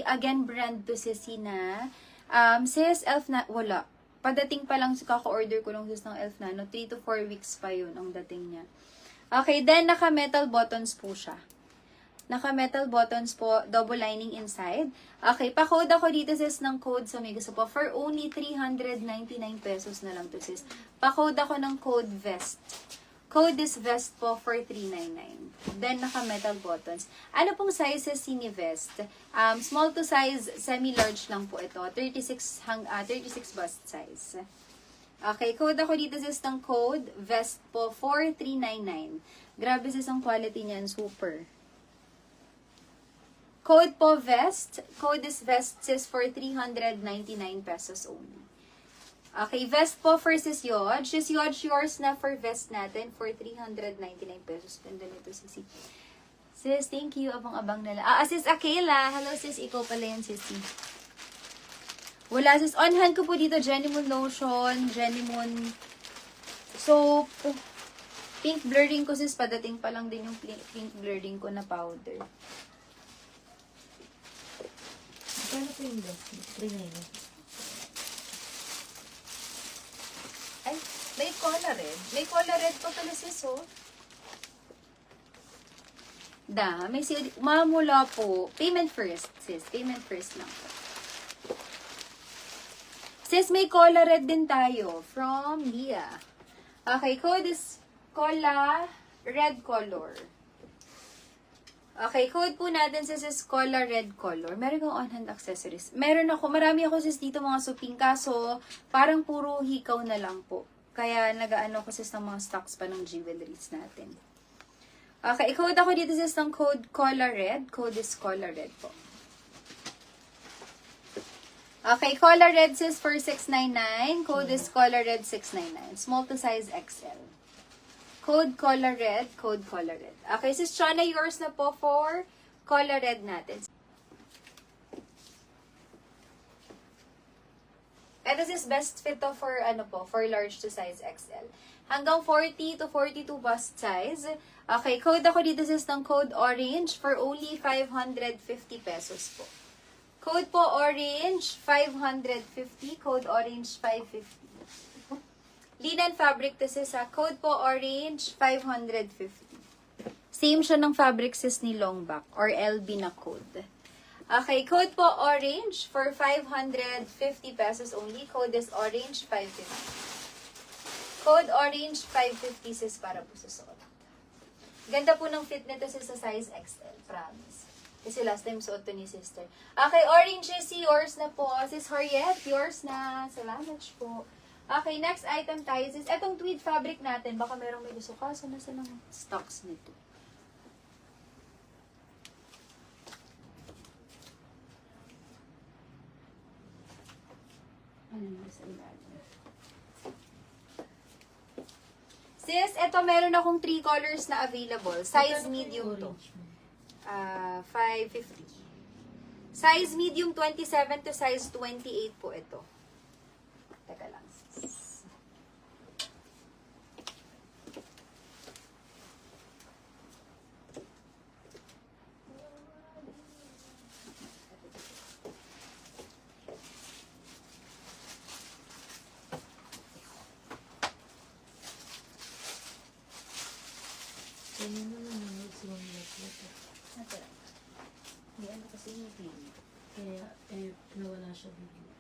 again, brand to Sissy na. Sis, Elf na, wala. Padating pa lang, kaka-order ko lang sis ng Elf Nano. 3 to 4 weeks pa yun ang dating niya. Okay, then naka-metal buttons po siya. Naka-metal buttons po, double lining inside. Okay, pa-code ako dito sis ng code sa may gusto po. For only 399 pesos na lang to sis. Pa-code ako ng code VEST. Code is VEST po for 399. Then, naka-metal buttons. Ano pong sizes ni VEST? Small to size, semi-large lang po ito. 36 bust size. Okay, code ako dito sis ng code VEST po for 399. Grabe sis ang quality niyan, super. Code po VEST. Code is VEST sis for 399 pesos only. Okay, VEST po for Sis Yodge. Sis Yodge, yours na for VEST natin for 399 pesos. Ganda nito, Sisi. Sis, thank you. Abang-abang na lang. Sis Akela. Hello, sis. Ikaw pala yan, Sisi. Wala, sis. On hand ko po dito, Jenny Moon Lotion, Jenny Moon Soap. Pink blurring ko, sis. Padating pa lang din yung pink blurring ko na powder. Kano po yung best? 399. Ay, may color red. May color red pa pala sis, oh. May mamula po. Payment first, sis. Payment first lang po. Sis, may color red din tayo. From Leah. Okay, code is cola red color. Okay, code po natin sis is cola red color. Meron kang on-hand accessories. Marami ako sis dito mga suping, kaso parang puro hikaw na lang po. Kaya nag-ano ko sis ng mga stocks pa ng jewelries natin. Okay, code ako dito sis ng code cola red. Code is cola red po. Okay, cola red sis for 699. Code is cola red 699. Small to size XL. Code color red, code color red. Okay, sis Chana, yours na po for color red natin. Ito sis best fit to for for large to size XL. Hanggang 40 to 42 bust size. Okay, code ako dito sis ng code orange for only 550 pesos po. Code po orange 550, code orange 550. Linen fabric to sis ha. Code po orange, 550. Same siya ng fabric sis ni Longback or LB na code. Okay, code po orange for 550 pesos only. Code is orange, 550. Code orange, 550 sis para po sa suot. Ganda po ng fit nito sis sa size XL, promise. Kasi last time suot to ni sister. Okay, orange is yours na po. Sis Horiet, yours na. Salamat po. Okay, next item tayo is etong tweed fabric natin. Baka merong may gusto ka. Sana sa ng stocks nito. Ano na sa ilalim? Sis, eto meron akong 3 colors na available. Size medium to. 550. Size medium 27 to size 28 po ito. Teka lang. Kaya naman nanonood si Mami Latlata. Ito lang. Hindi ano kasi yung TV. Kaya, nawala siya bigla.